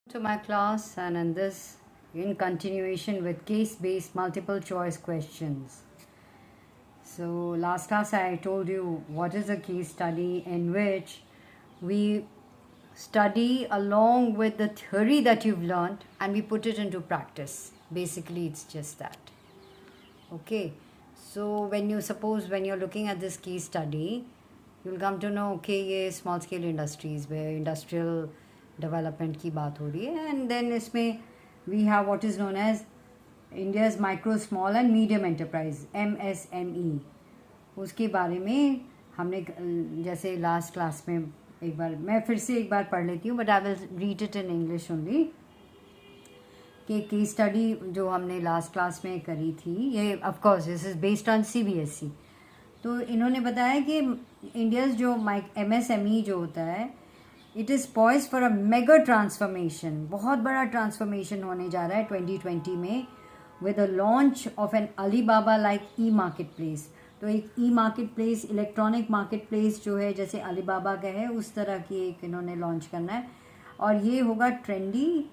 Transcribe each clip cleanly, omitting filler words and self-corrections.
To my class, and in this in continuation with case-based multiple choice questions. So last class I told you what is a case study in which we study along with the theory that you've learned and we put it into practice. Basically it's just that. Okay, so when you're looking at this case study, you'll come to know, okay, ये small scale industries where industrial development की बात हो रही है, and then इसमें we have what is known as India's micro small and medium enterprise MSME. उसके बारे में हमने जैसे लास्ट क्लास में एक बार मैं फिर से एक बार पढ़ लेती हूँ, but I will read it in English only. कि केस स्टडी जो हमने लास्ट क्लास में करी थी, ये of course this is based on CBSE. तो इन्होंने बताया कि इंडियाज़ जो एमएसएमई जो होता है, it is poised for a mega transformation. बहुत बड़ा ट्रांसफॉर्मेशन होने जा रहा है 2020 में with the launch of an Alibaba like e marketplace. तो एक e marketplace, electronic marketplace जो है जैसे अलीबाबा का है, उस तरह की एक इन्होंने लॉन्च करना है. और ये होगा ट्रेंडी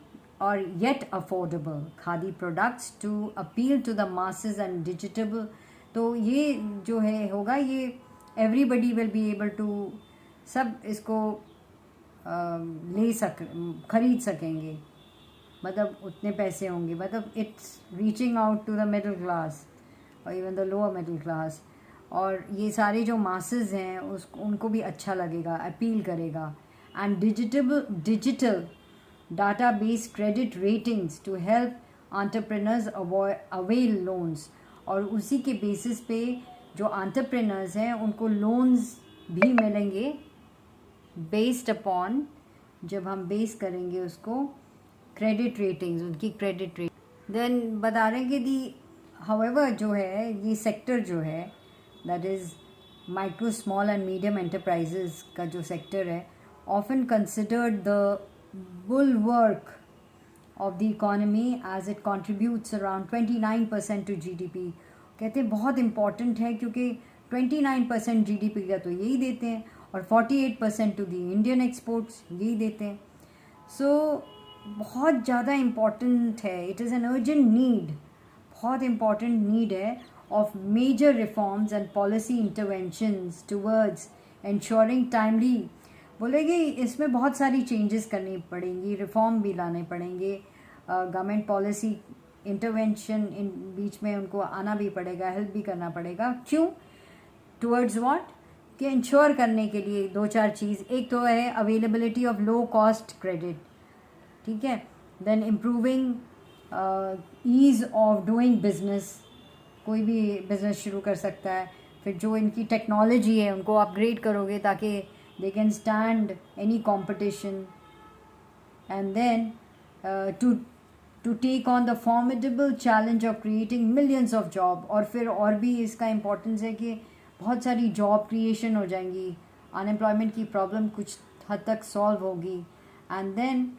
और yet affordable khadi products to appeal to the masses and digital. तो ये जो है होगा, ये everybody will be able to, सब इसको खरीद सकेंगे. मतलब उतने पैसे होंगे, मतलब it's reaching out to the middle class और even the lower middle class. और ये सारे जो मासेस हैं उनको भी अच्छा लगेगा, अपील करेगा. And digital database credit ratings to help entrepreneurs avail loans. और उसी के बेसिस पे जो entrepreneurs हैं उनको loans भी मिलेंगे based upon, जब हम बेस करेंगे उसको credit ratings, उनकी credit rate. then बता रहे हैं कि दी however जो है ये sector जो है, that is micro small and medium enterprises का जो sector है, often considered the bulwark of the economy as it contributes around 29% to GDP. कहते हैं बहुत इम्पॉर्टेंट है क्योंकि 29% GDP का तो यही देते हैं और 48% टू दी इंडियन एक्सपोर्ट्स यही देते हैं. सो बहुत ज़्यादा इम्पॉर्टेंट है. It is an urgent need, बहुत इम्पॉर्टेंट नीड है of major reforms and policy interventions towards ensuring timely. बोलेंगे इसमें बहुत सारी चेंजेस करनी पड़ेंगी, रिफॉर्म भी लाने पड़ेंगे, गवर्नमेंट पॉलिसी इंटरवेंशन इन बीच में उनको आना भी पड़ेगा, हेल्प भी करना पड़ेगा. क्यों? Towards what? कि इंश्योर करने के लिए दो चार चीज़. एक तो है availability of low cost credit, ठीक है. Then improving ease of doing business, कोई भी बिजनेस शुरू कर सकता है. फिर जो इनकी टेक्नोलॉजी है उनको अपग्रेड करोगे ताकि they can stand any competition. And then to take on the formidable challenge of creating millions of job. और फिर और भी इसका इम्पोर्टेंस है कि बहुत सारी जॉब क्रिएशन हो जाएंगी, अनएम्प्लॉयमेंट की प्रॉब्लम कुछ हद तक सॉल्व होगी. एंड देन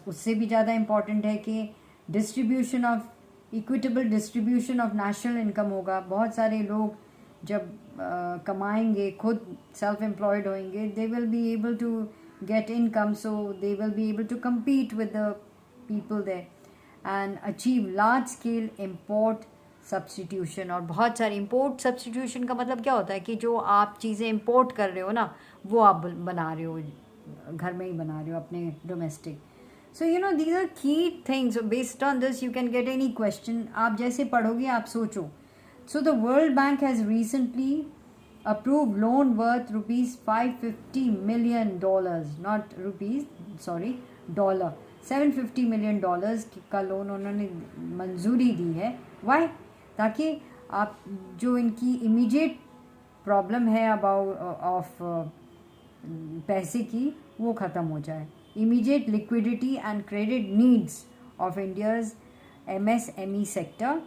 उससे भी ज़्यादा इम्पॉर्टेंट है कि distribution of equitable distribution of national income होगा. बहुत सारे लोग जब कमाएंगे, खुद सेल्फ एम्प्लॉयड होंगे, they will be able to get income, so they will be able to compete with the people there and achieve large scale import substitution. और बहुत सारे import substitution का मतलब क्या होता है कि जो आप चीज़ें import कर रहे हो ना, वो आप बना रहे हो, घर में ही बना रहे हो अपने domestic. So you know these are key things. Based on this you can get any question. आप जैसे पढ़ोगे आप सोचो. So the World Bank has recently approved loan worth rupees $550 million, not rupees, sorry, dollar. $750 million का loan उन्होंने मंजूरी दी है. Why? ताकि आप जो इनकी इमीडिएट प्रॉब्लम है अबाउट ऑफ पैसे की, वो ख़त्म हो जाए. Immediate liquidity and credit needs of India's MSME sector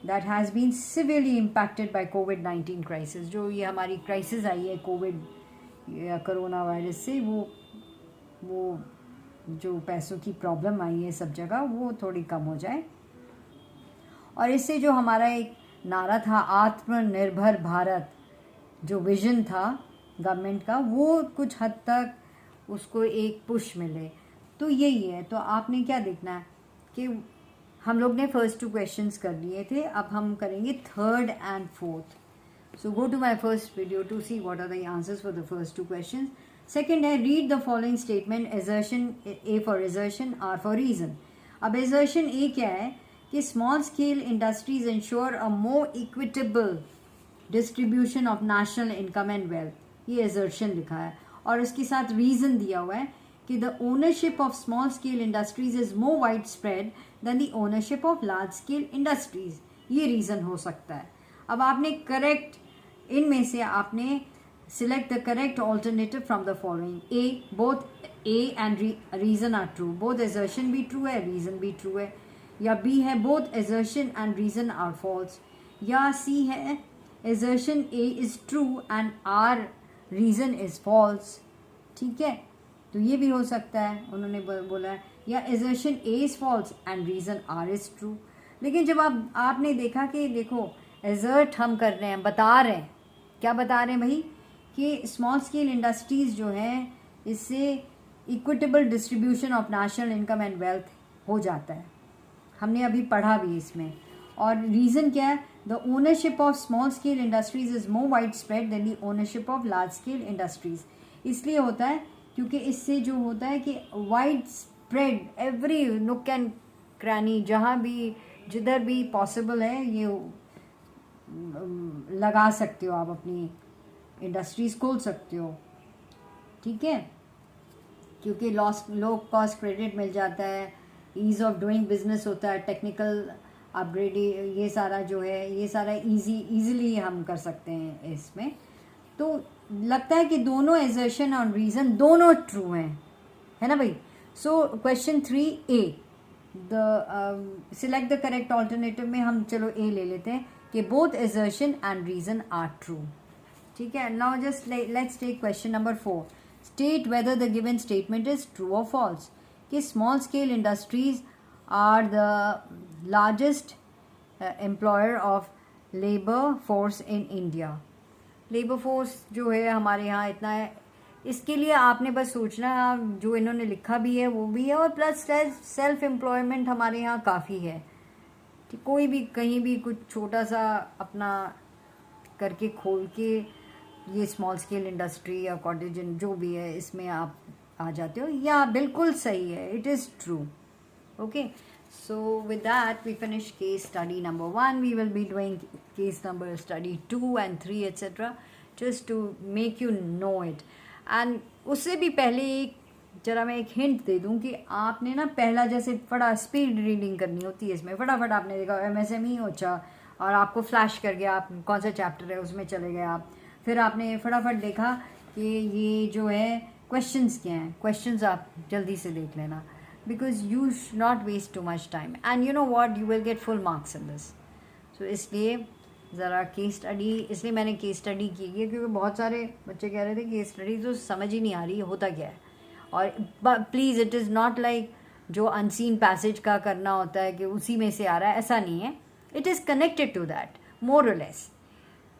that has been severely impacted by COVID-19 crisis. जो ये हमारी क्राइसिस आई है कोविड या कोरोना वायरस से, वो जो पैसों की प्रॉब्लम आई है सब जगह, वो थोड़ी कम हो जाए. और इससे जो हमारा एक नारा था आत्मनिर्भर भारत, जो विजन था गवर्नमेंट का, वो कुछ हद तक उसको एक पुश मिले. तो यही है। तो आपने क्या देखना है कि हम लोग ने फर्स्ट 2 क्वेश्चंस कर लिए थे, अब हम करेंगे third and fourth. So go to my first video to see what are the answers for the first 2 questions. Second है read the following statement, assertion A for assertion, R for reason. अब assertion A क्या है कि small scale industries ensure a more equitable distribution of national income and wealth, ये assertion लिखा है और इसके साथ रीजन दिया हुआ है कि the ownership of small scale industries is more widespread than the ownership of large scale industries, ये रीजन हो सकता है। अब आपने करेक्ट, इनमें से आपने select the correct alternative from the following. A, both A and reason are true, both assertion भी ट्रू है, रीजन भी ट्रू है। या बी है both assertion and reason are false. या सी है assertion A is true and our reason is false। ठीक है, तो ये भी हो सकता है, उन्होंने बोला है। या assertion A is false and reason R is true। लेकिन जब आपने देखा कि देखो assert हम कर रहे हैं, बता रहे हैं, क्या बता रहे हैं भाई कि स्मॉल स्केल इंडस्ट्रीज़ जो हैं इससे equitable distribution of national income and wealth हो जाता है, हमने अभी पढ़ा भी इसमें। और रीज़न क्या है, the ownership of small scale industries is more widespread than the ownership of large scale industries. इसलिए होता है क्योंकि इससे जो होता है कि widespread every nook and cranny, जहाँ भी जिधर भी पॉसिबल है ये लगा सकते हो, आप अपनी इंडस्ट्रीज खोल सकते हो। ठीक है, क्योंकि लो कॉस्ट क्रेडिट मिल जाता है, ईज़ ऑफ डूइंग बिजनेस होता है, टेक्निकल अपग्रेड, ये सारा जो है ये सारा ईज़िली हम कर सकते हैं इसमें। तो लगता है कि दोनों एजर्शन और रीज़न दोनों ट्रू हैं, है ना भाई। So question 3A, the select the correct alternative में हम चलो ए ले लेते हैं कि both assertion and reason are true. ठीक है, now just let's take question number 4। State whether the given statement is true और फॉल्स, कि small scale industries are the largest employer of labor force in India। Labour force जो है हमारे यहाँ इतना है, इसके लिए आपने बस सोचना, जो इन्होंने लिखा भी है वो भी है, और प्लस सेल्फ एम्प्लॉयमेंट हमारे यहाँ काफ़ी है। ठीक, कोई भी कहीं भी कुछ छोटा सा अपना करके खोल के ये स्मॉल स्केल इंडस्ट्री या कॉटेज जो भी है इसमें आप आ जाते हो, या बिल्कुल सही है, it is true. Okay, so with that we finish case study number 1. We will be doing case number study 2 and 3 etc. just to make you know it। and उससे भी पहले जरा मैं एक हिंट दे दूं कि आपने ना पहला जैसे फटा स्पीड रीडिंग करनी होती है, इसमें फटाफट आपने देखा MSME अच्छा, और आपको फ्लैश कर गया, आप कौन सा चैप्टर है उसमें चले गए आप, फिर आपने फटाफट देखा कि ये जो है क्वेश्चंस क्या हैं, क्वेश्चंस आप जल्दी से देख लेना, because you should not waste too much time and you know what, you will get full marks in this। so इसलिए ज़रा केस स्टडी, इसलिए मैंने केस स्टडी की है क्योंकि बहुत सारे बच्चे कह रहे थे केस स्टडी तो समझ ही नहीं आ रही है होता क्या है। और please it is not like जो अनसीन पैसेज का करना होता है कि उसी में से आ रहा है, ऐसा नहीं है। It is connected to that more और लेस,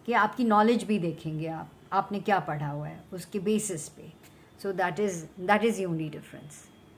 कि आपकी नॉलेज भी देखेंगे आपने क्या पढ़ा हुआ है उसके बेसिस पे। So that is the only difference.